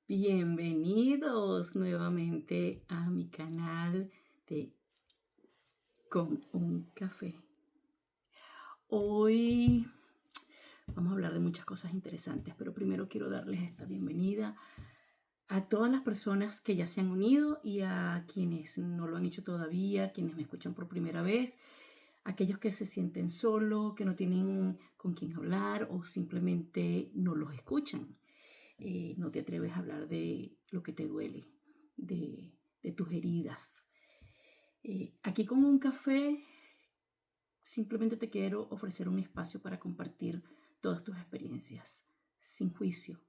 Bienvenidos nuevamente a mi canal de Con un Café. Hoy vamos a hablar de muchas cosas interesantes, pero primero quiero darles esta bienvenida a todas las personas que ya se han unido y a quienes no lo han hecho todavía, quienes me escuchan por primera vez, aquellos que se sienten solos, que no tienen con quién hablar o simplemente no los escuchan. No te atreves a hablar de lo que te duele, de tus heridas. Aquí con un café simplemente te quiero ofrecer un espacio para compartir todas tus experiencias, sin juicio,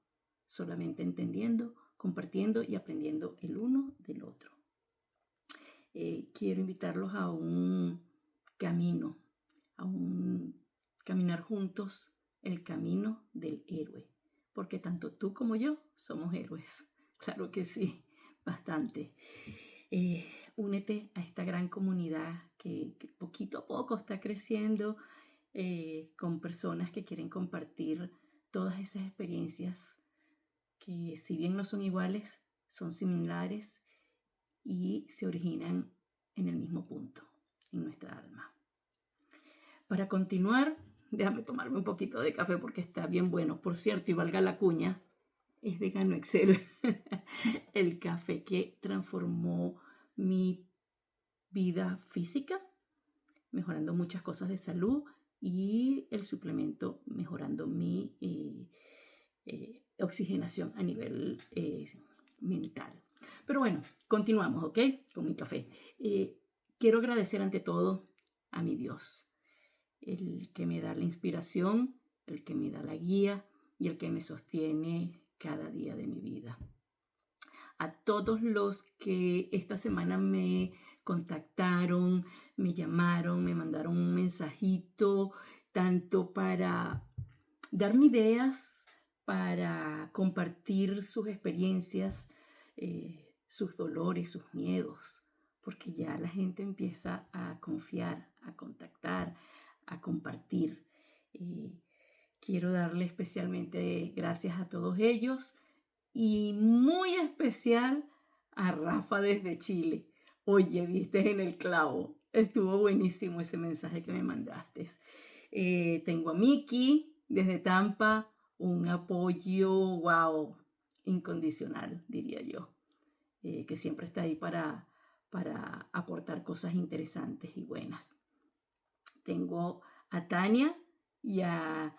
solamente entendiendo, compartiendo y aprendiendo el uno del otro. Quiero invitarlos a un camino, a un caminar juntos el camino del héroe, porque tanto tú como yo somos héroes. Claro que sí, bastante. Únete a esta gran comunidad que poquito a poco está creciendo, con personas que quieren compartir todas esas experiencias que, si bien no son iguales, son similares y se originan en el mismo punto, en nuestra alma. Para continuar, déjame tomarme un poquito de café porque está bien bueno. Por cierto, y valga la cuña, es de Gano Excel, el café que transformó mi vida física, mejorando muchas cosas de salud, y el suplemento mejorando mi oxigenación a nivel mental. Pero bueno, continuamos, ¿ok? Con mi café. Quiero agradecer ante todo a mi Dios, el que me da la inspiración, el que me da la guía y el que me sostiene cada día de mi vida. A todos los que esta semana me contactaron, me llamaron, me mandaron un mensajito, tanto para darme ideas, para compartir sus experiencias, sus dolores, sus miedos, porque ya la gente empieza a confiar, a contactar, a compartir. Quiero darle especialmente gracias a todos ellos y muy especial a Rafa desde Chile. Oye, viste en el clavo. Estuvo buenísimo ese mensaje que me mandaste. Tengo a Miki desde Tampa, un apoyo, wow, incondicional, diría yo, que siempre está ahí para aportar cosas interesantes y buenas. Tengo a Tania y a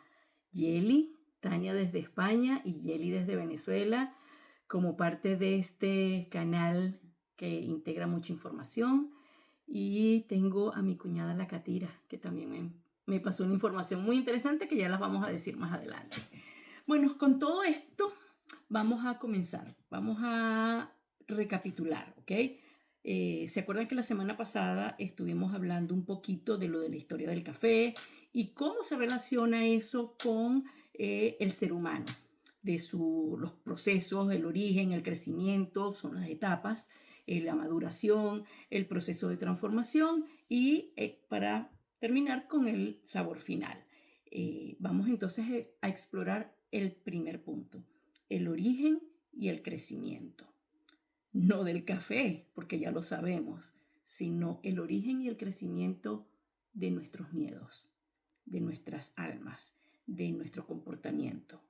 Yeli, Tania desde España y Yeli desde Venezuela, como parte de este canal que integra mucha información. Y tengo a mi cuñada La Catira, que también me pasó una información muy interesante que ya las vamos a decir más adelante. Bueno, con todo esto vamos a comenzar, vamos a recapitular, ¿ok? ¿Se acuerdan que la semana pasada estuvimos hablando un poquito de lo de la historia del café y cómo se relaciona eso con el ser humano, de los procesos, el origen, el crecimiento, son las etapas, la maduración, el proceso de transformación y para terminar con el sabor final? Vamos entonces a explorar el primer punto, el origen y el crecimiento. No del café, porque ya lo sabemos, sino el origen y el crecimiento de nuestros miedos, de nuestras almas, de nuestro comportamiento.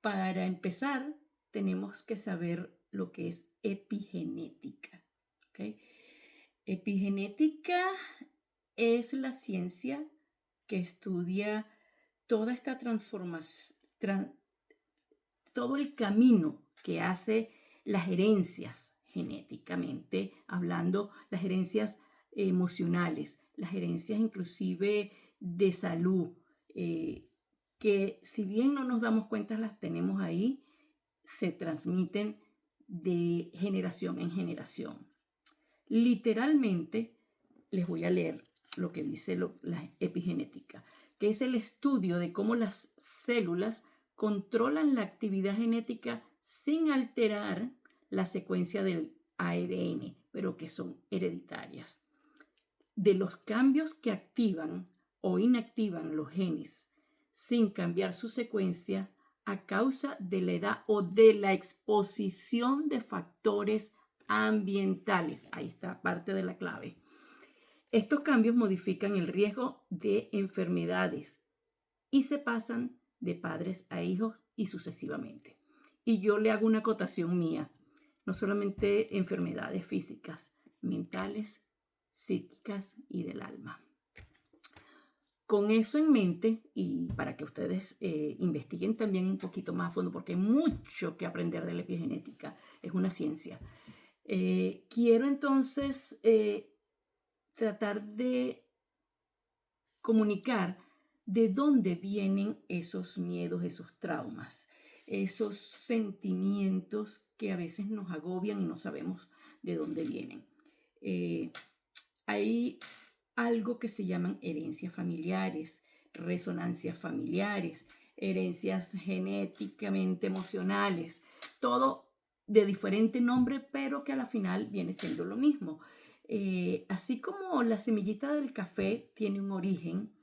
Para empezar, tenemos que saber lo que es epigenética. ¿Okay? Epigenética es la ciencia que estudia toda esta transformación, todo el camino que hace las herencias genéticamente hablando, las herencias emocionales, las herencias inclusive de salud, que si bien no nos damos cuenta las tenemos ahí, se transmiten de generación en generación. Literalmente, les voy a leer lo que dice la epigenética, que es el estudio de cómo las células controlan la actividad genética sin alterar la secuencia del ARN, pero que son hereditarias. De los cambios que activan o inactivan los genes sin cambiar su secuencia a causa de la edad o de la exposición de factores ambientales. Ahí está parte de la clave. Estos cambios modifican el riesgo de enfermedades y se pasan de padres a hijos y sucesivamente. Y yo le hago una acotación mía, no solamente enfermedades físicas, mentales, psíquicas y del alma. Con eso en mente, y para que ustedes investiguen también un poquito más a fondo, porque hay mucho que aprender de la epigenética, es una ciencia. Quiero entonces tratar de comunicar de dónde vienen esos miedos, esos traumas, esos sentimientos que a veces nos agobian y no sabemos de dónde vienen. Hay algo que se llaman herencias familiares, resonancias familiares, herencias genéticamente emocionales, todo de diferente nombre, pero que a la final viene siendo lo mismo. Así como la semillita del café tiene un origen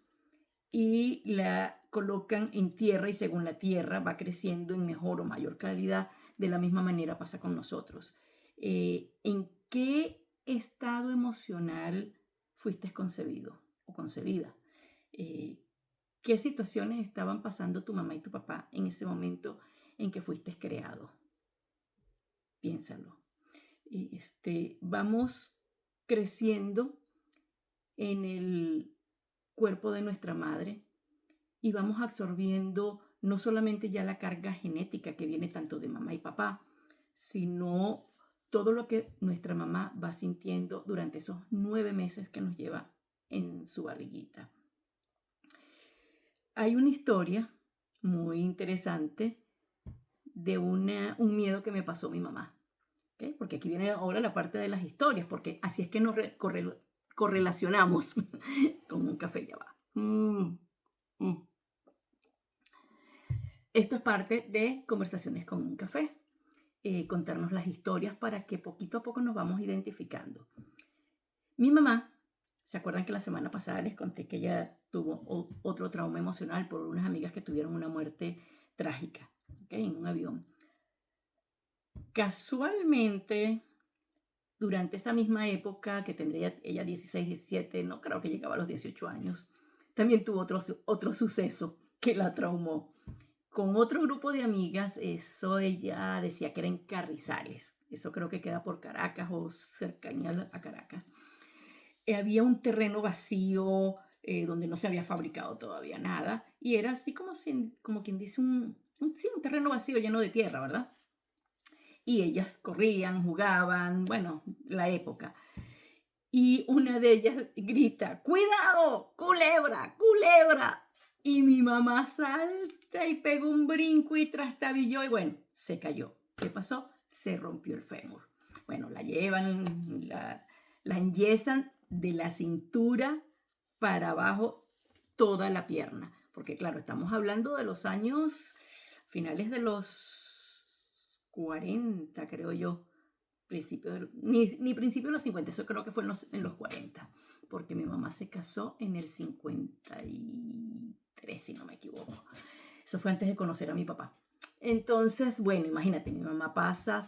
y la colocan en tierra y según la tierra va creciendo en mejor o mayor calidad, de la misma manera pasa con nosotros. ¿En qué estado emocional fuiste concebido o concebida? ¿Qué situaciones estaban pasando tu mamá y tu papá en ese momento en que fuiste creado? Piénsalo. Vamos creciendo en el cuerpo de nuestra madre y vamos absorbiendo no solamente ya la carga genética que viene tanto de mamá y papá, sino todo lo que nuestra mamá va sintiendo durante esos 9 meses que nos lleva en su barriguita. Hay una historia muy interesante de un miedo que me pasó mi mamá. ¿Okay? Porque aquí viene ahora la parte de las historias, porque así es que nos correlacionamos con un café ya va. Esto es parte de Conversaciones con un café. Contarnos las historias para que poquito a poco nos vamos identificando. Mi mamá, ¿se acuerdan que la semana pasada les conté que ella tuvo otro trauma emocional por unas amigas que tuvieron una muerte trágica, ¿okay? En un avión? Casualmente, durante esa misma época, que tendría ella 16, 17, no creo que llegaba a los 18 años, también tuvo otro suceso que la traumó. Con otro grupo de amigas, eso ella decía que era en Carrizales. Eso creo que queda por Caracas o cercanía a Caracas. Había un terreno vacío donde no se había fabricado todavía nada. Y era así como quien dice un terreno vacío lleno de tierra, ¿verdad? Y ellas corrían, jugaban, bueno, la época. Y una de ellas grita, ¡cuidado! ¡Culebra! ¡Culebra! Y mi mamá salta y pega un brinco y trastabilló y bueno, se cayó. ¿Qué pasó? Se rompió el fémur. Bueno, la llevan, la enyesan de la cintura para abajo toda la pierna. Porque claro, estamos hablando de los años finales de los 40, creo yo. Ni principio de los 50, eso creo que fue en los 40, porque mi mamá se casó en el 53, si no me equivoco. Eso fue antes de conocer a mi papá. Entonces, bueno, imagínate, mi mamá pasa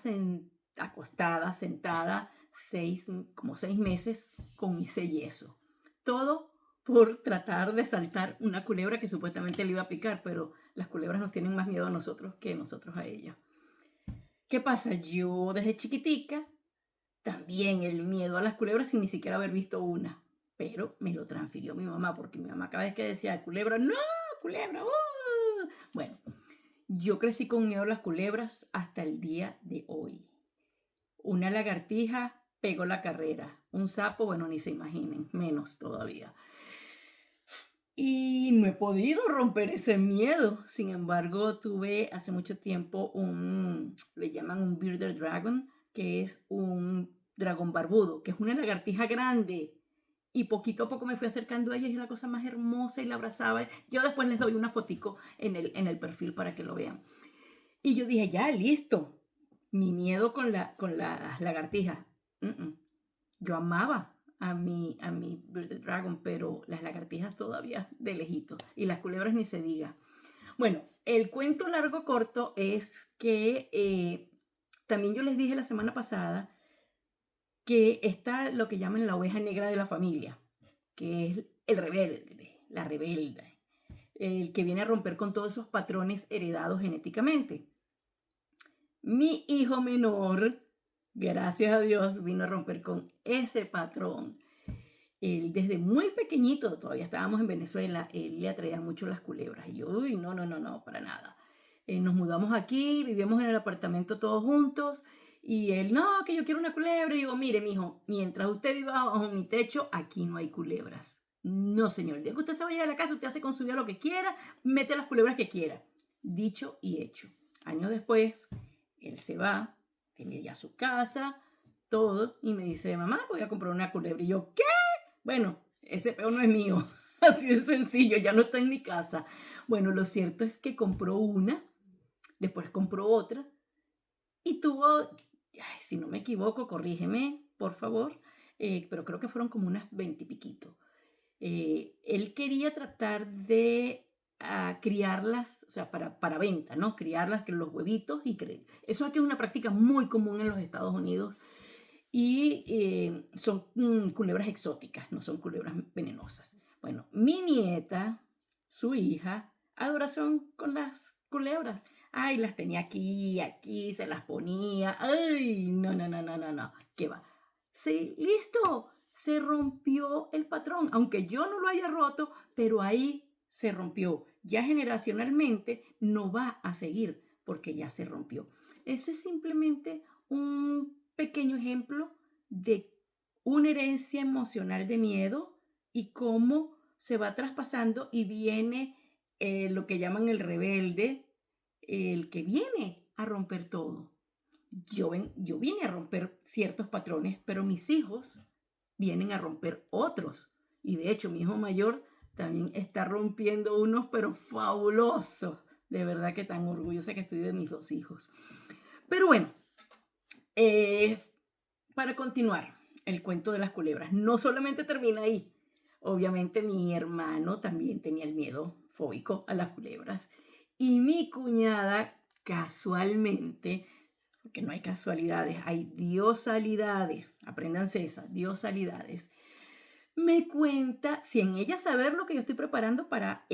acostada, sentada, como 6 meses con ese yeso. Todo por tratar de saltar una culebra que supuestamente le iba a picar, pero las culebras nos tienen más miedo a nosotros que nosotros a ella. ¿Qué pasa? Yo desde chiquitica, también el miedo a las culebras sin ni siquiera haber visto una, pero me lo transfirió mi mamá, porque mi mamá cada vez que decía culebra, ¡no! ¡Culebra! Bueno, yo crecí con miedo a las culebras hasta el día de hoy. Una lagartija pegó la carrera, un sapo, bueno, ni se imaginen, menos todavía. Y no he podido romper ese miedo. Sin embargo, tuve hace mucho tiempo le llaman un bearded dragon, que es un dragón barbudo, que es una lagartija grande. Y poquito a poco me fui acercando a ella y es la cosa más hermosa y la abrazaba. Yo después les doy una fotico en el perfil para que lo vean. Y yo dije, ya, listo. Mi miedo con las lagartijas. Yo amaba a mi bearded dragon, pero las lagartijas todavía de lejito y las culebras ni se diga. Bueno, el cuento largo corto es que también yo les dije la semana pasada que está lo que llaman la oveja negra de la familia, que es el rebelde, la rebelde, el que viene a romper con todos esos patrones heredados genéticamente. Mi hijo menor, gracias a Dios, vino a romper con ese patrón. Él desde muy pequeñito, todavía estábamos en Venezuela, él le atraía mucho las culebras. Y yo, uy, no, no, no, no, para nada. Nos mudamos aquí, vivimos en el apartamento todos juntos. Y él, no, que yo quiero una culebra. Y digo, mire, mijo, mientras usted viva bajo mi techo, aquí no hay culebras. No, señor. El día que usted se vaya de la casa, usted hace con su vida lo que quiera, mete las culebras que quiera. Dicho y hecho. Años después, él se va, tiene ya su casa, todo, y me dice, mamá, voy a comprar una culebra. Y yo, ¿qué? Bueno, ese peo no es mío. Así de sencillo, ya no está en mi casa. Bueno, lo cierto es que compró una, después compró otra y tuvo, ay, si no me equivoco, corrígeme, por favor, pero creo que fueron como unas 20 y piquito. Él quería tratar de criarlas, o sea, para venta, ¿no? Criarlas, que los huevitos y eso aquí es una práctica muy común en los Estados Unidos y son culebras exóticas, no son culebras venenosas. Bueno, mi nieta, su hija, adoración con las culebras. Ay, las tenía aquí, aquí, se las ponía. Ay, no, no, no, no, no, no. ¿Qué va? Sí, listo. Se rompió el patrón, aunque yo no lo haya roto, pero ahí se rompió. Ya generacionalmente no va a seguir porque ya se rompió. Eso es simplemente un pequeño ejemplo de una herencia emocional de miedo y cómo se va traspasando y viene lo que llaman el rebelde, el que viene a romper todo. Yo vine a romper ciertos patrones, pero mis hijos vienen a romper otros. Y de hecho, mi hijo mayor también está rompiendo unos, pero fabulosos. De verdad que tan orgullosa que estoy de mis dos hijos. Pero bueno, eh, para continuar, el cuento de las culebras no solamente termina ahí. Obviamente mi hermano también tenía el miedo fóbico a las culebras. Y mi cuñada, casualmente, porque no hay casualidades, hay diosalidades, apréndanse esas, diosalidades, me cuenta, sin ella saber lo que yo estoy preparando para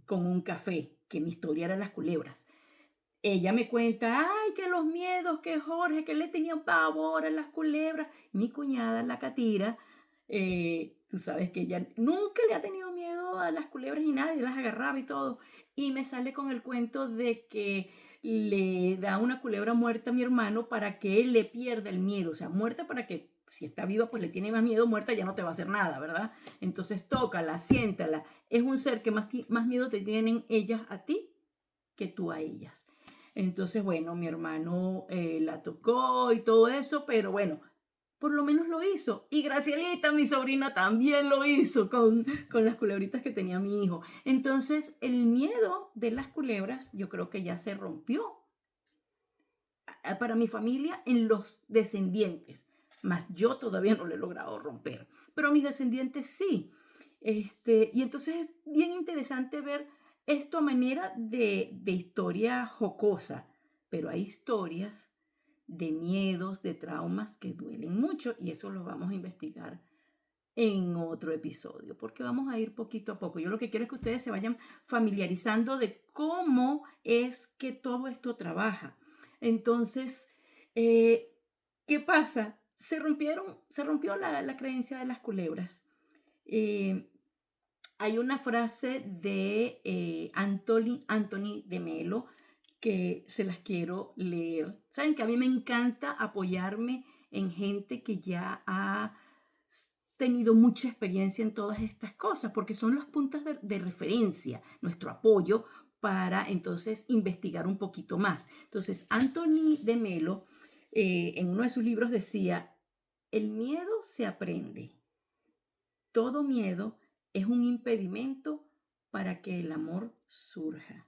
con un café, que mi historia era las culebras. Ella me cuenta, ay, que los miedos, que Jorge, que le tenía pavor a las culebras. Mi cuñada, la Catira, tú sabes que ella nunca le ha tenido miedo a las culebras ni nada, y las agarraba y todo. Y me sale con el cuento de que le da una culebra muerta a mi hermano para que él le pierda el miedo. O sea, muerta para que si está viva, pues le tiene más miedo, muerta ya no te va a hacer nada, ¿verdad? Entonces tócala, siéntala. Es un ser que más miedo te tienen ellas a ti que tú a ellas. Entonces, bueno, mi hermano la tocó y todo eso, pero bueno, por lo menos lo hizo. Y Gracielita, mi sobrina, también lo hizo con las culebritas que tenía mi hijo. Entonces, el miedo de las culebras yo creo que ya se rompió para mi familia en los descendientes. Más yo todavía no lo he logrado romper, pero mis descendientes sí. Y entonces es bien interesante ver esto a manera de historia jocosa, pero hay historias de miedos, de traumas que duelen mucho y eso lo vamos a investigar en otro episodio, porque vamos a ir poquito a poco. Yo lo que quiero es que ustedes se vayan familiarizando de cómo es que todo esto trabaja. Entonces, ¿qué pasa? Se rompió la creencia de las culebras. Eh, Hay una frase de Anthony de Melo que se las quiero leer. Saben que a mí me encanta apoyarme en gente que ya ha tenido mucha experiencia en todas estas cosas, porque son los puntos de referencia, nuestro apoyo para entonces investigar un poquito más. Entonces, Anthony de Melo, en uno de sus libros decía, el miedo se aprende. Todo miedo es un impedimento para que el amor surja.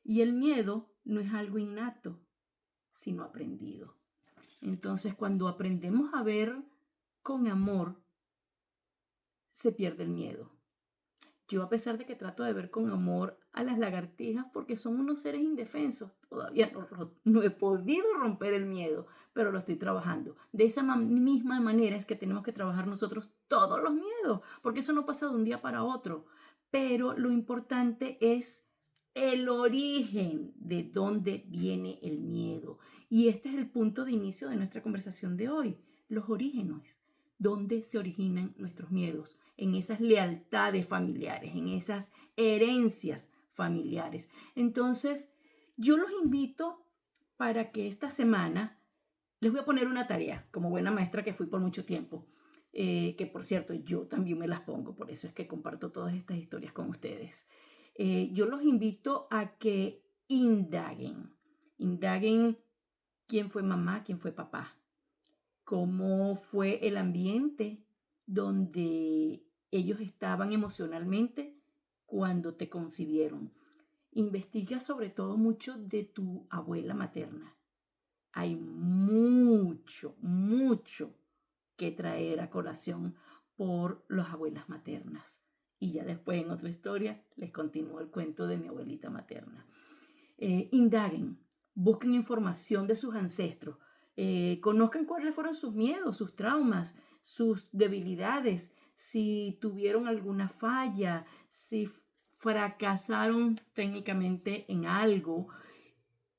Y el miedo no es algo innato, sino aprendido. Entonces, cuando aprendemos a ver con amor, se pierde el miedo. Yo, a pesar de que trato de ver con amor a las lagartijas porque son unos seres indefensos, todavía no he podido romper el miedo, pero lo estoy trabajando. De esa misma manera es que tenemos que trabajar nosotros todos los miedos, porque eso no pasa de un día para otro. Pero lo importante es el origen de dónde viene el miedo. Y este es el punto de inicio de nuestra conversación de hoy, los orígenes. ¿Dónde se originan nuestros miedos? En esas lealtades familiares, en esas herencias familiares. Entonces, yo los invito para que esta semana les voy a poner una tarea, como buena maestra que fui por mucho tiempo, que por cierto yo también me las pongo, por eso es que comparto todas estas historias con ustedes. Yo los invito a que indaguen quién fue mamá, quién fue papá, cómo fue el ambiente donde ellos estaban emocionalmente cuando te concibieron. Investiga sobre todo mucho de tu abuela materna. Hay mucho que traer a colación por las abuelas maternas. Y ya después en otra historia les continúo el cuento de mi abuelita materna. Indaguen, busquen información de sus ancestros, conozcan cuáles fueron sus miedos, sus traumas, sus debilidades, si tuvieron alguna falla, si fracasaron técnicamente en algo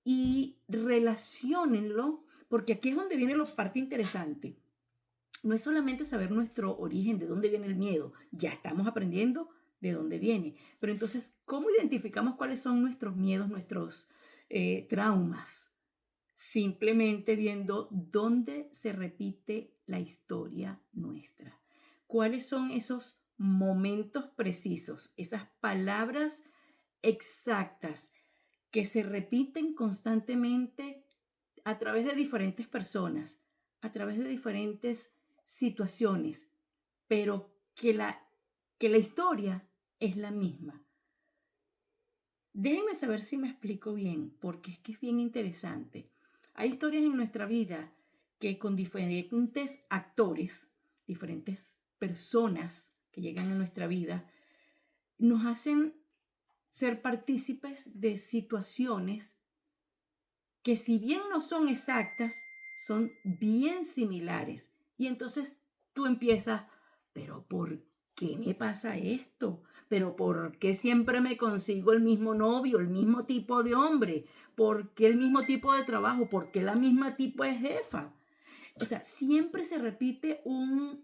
y relaciónenlo, porque aquí es donde viene la parte interesante. No es solamente saber nuestro origen, de dónde viene el miedo, ya estamos aprendiendo de dónde viene, pero entonces, ¿cómo identificamos cuáles son nuestros miedos, nuestros traumas? Simplemente viendo dónde se repite la historia nuestra. ¿Cuáles son esos momentos precisos, esas palabras exactas que se repiten constantemente a través de diferentes personas, a través de diferentes situaciones, pero que la historia es la misma? Déjenme saber si me explico bien, porque es que es bien interesante. Hay historias en nuestra vida que con diferentes actores, diferentes personas que llegan a nuestra vida, nos hacen ser partícipes de situaciones que, si bien no son exactas, son bien similares. Y entonces tú empiezas, pero ¿por qué me pasa esto? ¿Pero por qué siempre me consigo el mismo novio, el mismo tipo de hombre? ¿Por qué el mismo tipo de trabajo? ¿Por qué la misma tipo de jefa? O sea, siempre se repite un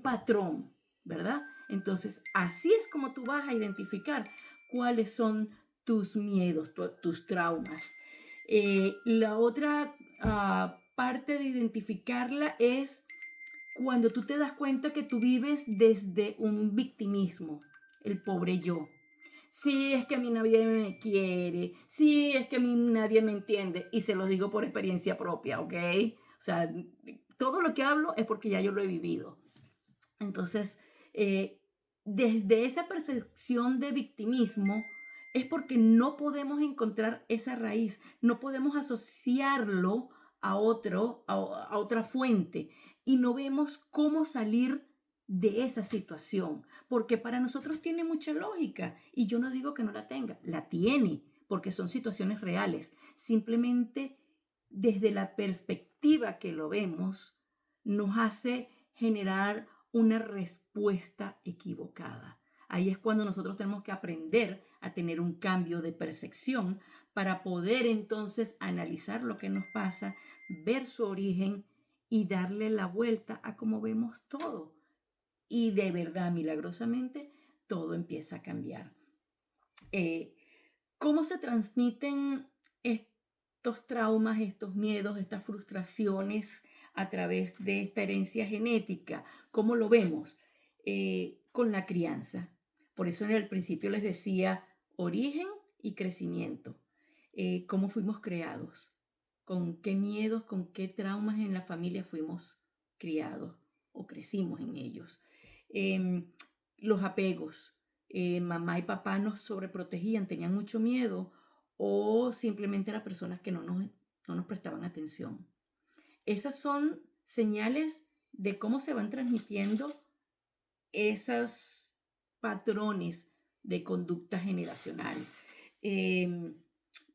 patrón, ¿verdad? Entonces, así es como tú vas a identificar cuáles son tus miedos, tus traumas. La otra parte de identificarla es cuando tú te das cuenta que tú vives desde un victimismo, el pobre yo. Sí, es que a mí nadie me quiere, sí, es que a mí nadie me entiende, y se los digo por experiencia propia, ¿ok? O sea, todo lo que hablo es porque ya yo lo he vivido. Entonces, desde esa percepción de victimismo, es porque no podemos encontrar esa raíz, no podemos asociarlo a otra fuente, y no vemos cómo salir de esa situación, porque para nosotros tiene mucha lógica, y yo no digo que no la tiene, porque son situaciones reales. Simplemente desde la perspectiva que lo vemos, nos hace generar una respuesta equivocada. Ahí es cuando nosotros tenemos que aprender a tener un cambio de percepción para poder entonces analizar lo que nos pasa, ver su origen y darle la vuelta a cómo vemos todo. Y de verdad, milagrosamente, todo empieza a cambiar. ¿Cómo se transmiten estos traumas, estos miedos, estas frustraciones a través de esta herencia genética? ¿Cómo lo vemos? Con la crianza. Por eso en el principio les decía origen y crecimiento. ¿Cómo fuimos creados? ¿Con qué miedos, con qué traumas en la familia fuimos criados o crecimos en ellos? Los apegos. Mamá y papá nos sobreprotegían, tenían mucho miedo, o simplemente eran personas que no nos prestaban atención. Esas son señales de cómo se van transmitiendo esos patrones de conducta generacional.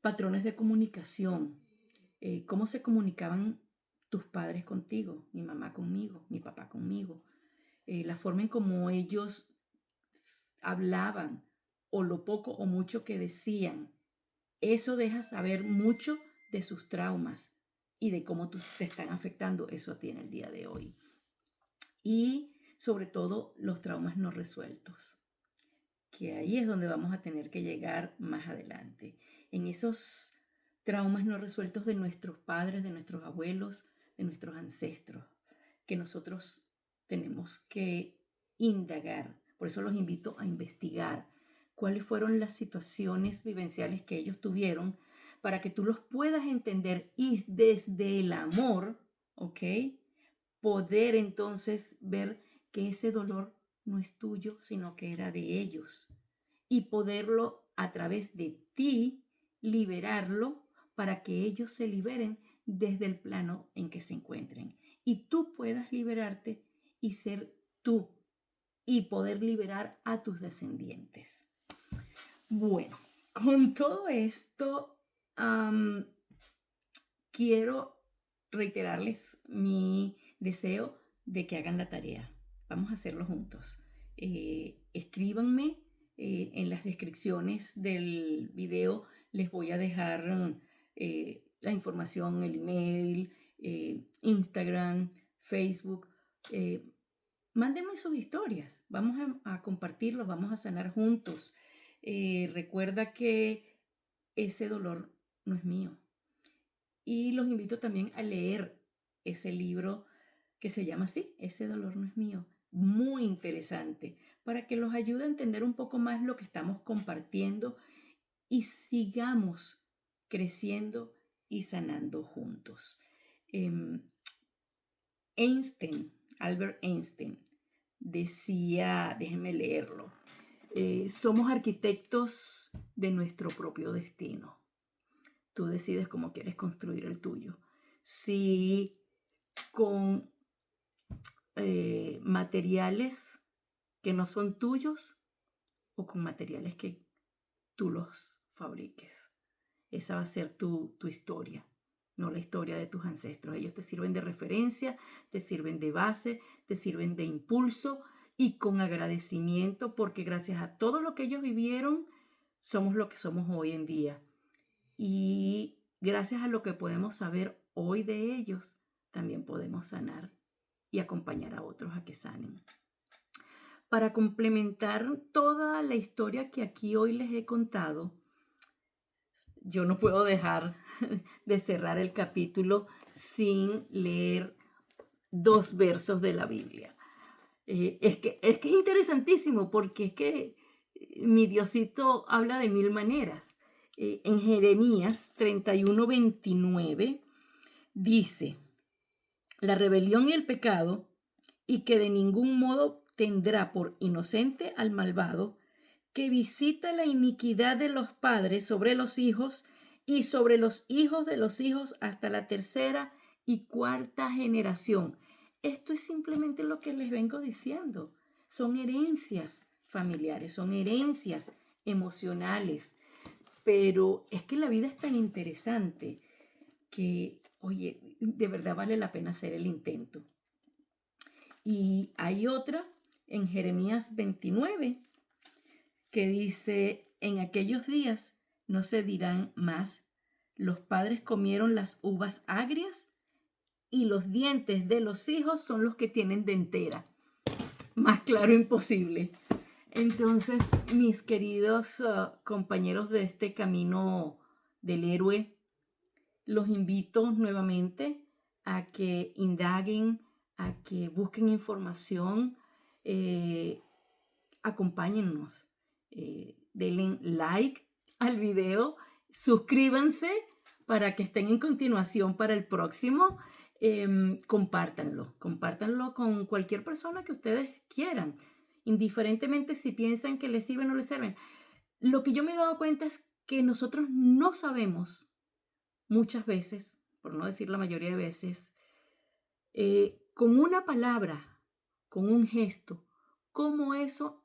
Patrones de comunicación. ¿Cómo se comunicaban tus padres contigo? Mi mamá conmigo, mi papá conmigo. La forma en cómo ellos hablaban o lo poco o mucho que decían. Eso deja saber mucho de sus traumas y de cómo te están afectando eso a ti en el día de hoy. Y sobre todo los traumas no resueltos, que ahí es donde vamos a tener que llegar más adelante. En esos traumas no resueltos de nuestros padres, de nuestros abuelos, de nuestros ancestros, que nosotros tenemos que indagar. Por eso los invito a investigar cuáles fueron las situaciones vivenciales que ellos tuvieron para que tú los puedas entender y desde el amor, ¿ok? Poder entonces ver que ese dolor no es tuyo, sino que era de ellos. Y poderlo a través de ti liberarlo para que ellos se liberen desde el plano en que se encuentren. Y tú puedas liberarte y ser tú y poder liberar a tus descendientes. Bueno, con todo esto, quiero reiterarles mi deseo de que hagan la tarea. Vamos a hacerlo juntos. Escríbanme en las descripciones del video. Les voy a dejar la información, el email, Instagram, Facebook. Mándenme sus historias. Vamos a compartirlo, vamos a sanar juntos. Recuerda que ese dolor no es mío. Y los invito también a leer ese libro que se llama así, Ese dolor no es mío. Muy interesante, para que los ayude a entender un poco más lo que estamos compartiendo y sigamos creciendo y sanando juntos. Albert Einstein, decía, déjenme leerlo, somos arquitectos de nuestro propio destino. Tú decides cómo quieres construir el tuyo. Si con materiales que no son tuyos o con materiales que tú los fabriques. Esa va a ser tu historia, no la historia de tus ancestros. Ellos te sirven de referencia, te sirven de base, te sirven de impulso y con agradecimiento porque gracias a todo lo que ellos vivieron, somos lo que somos hoy en día. Y gracias a lo que podemos saber hoy de ellos, también podemos sanar y acompañar a otros a que sanen. Para complementar toda la historia que aquí hoy les he contado, yo no puedo dejar de cerrar el capítulo sin leer 2 versos de la Biblia. Es que es interesantísimo porque es que mi Diosito habla de 1000 maneras. En Jeremías 31:29 dice, la rebelión y el pecado, y que de ningún modo tendrá por inocente al malvado, que visita la iniquidad de los padres sobre los hijos y sobre los hijos de los hijos hasta la 3ª y 4ª generación. Esto es simplemente lo que les vengo diciendo. Son herencias familiares, son herencias emocionales. Pero es que la vida es tan interesante que, oye, de verdad vale la pena hacer el intento. Y hay otra en Jeremías 29 que dice, en aquellos días no se dirán más, los padres comieron las uvas agrias y los dientes de los hijos son los que tienen dentera. Más claro imposible. Entonces, mis queridos compañeros de este camino del héroe, los invito nuevamente a que indaguen, a que busquen información, acompáñennos, denle like al video, suscríbanse para que estén en continuación para el próximo. Compártanlo con cualquier persona que ustedes quieran, indiferentemente si piensan que les sirven o no les sirven. Lo que yo me he dado cuenta es que nosotros no sabemos muchas veces, por no decir la mayoría de veces, con una palabra, con un gesto, cómo eso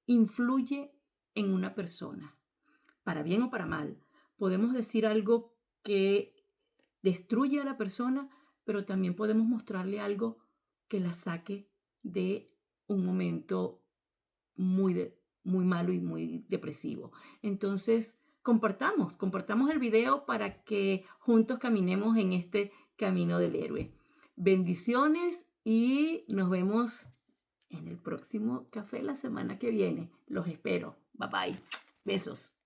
influye en una persona, para bien o para mal. Podemos decir algo que destruye a la persona, pero también podemos mostrarle algo que la saque de un momento muy malo y muy depresivo. Entonces, compartamos el video para que juntos caminemos en este camino del héroe. Bendiciones y nos vemos en el próximo café la semana que viene. Los espero. Bye bye. Besos.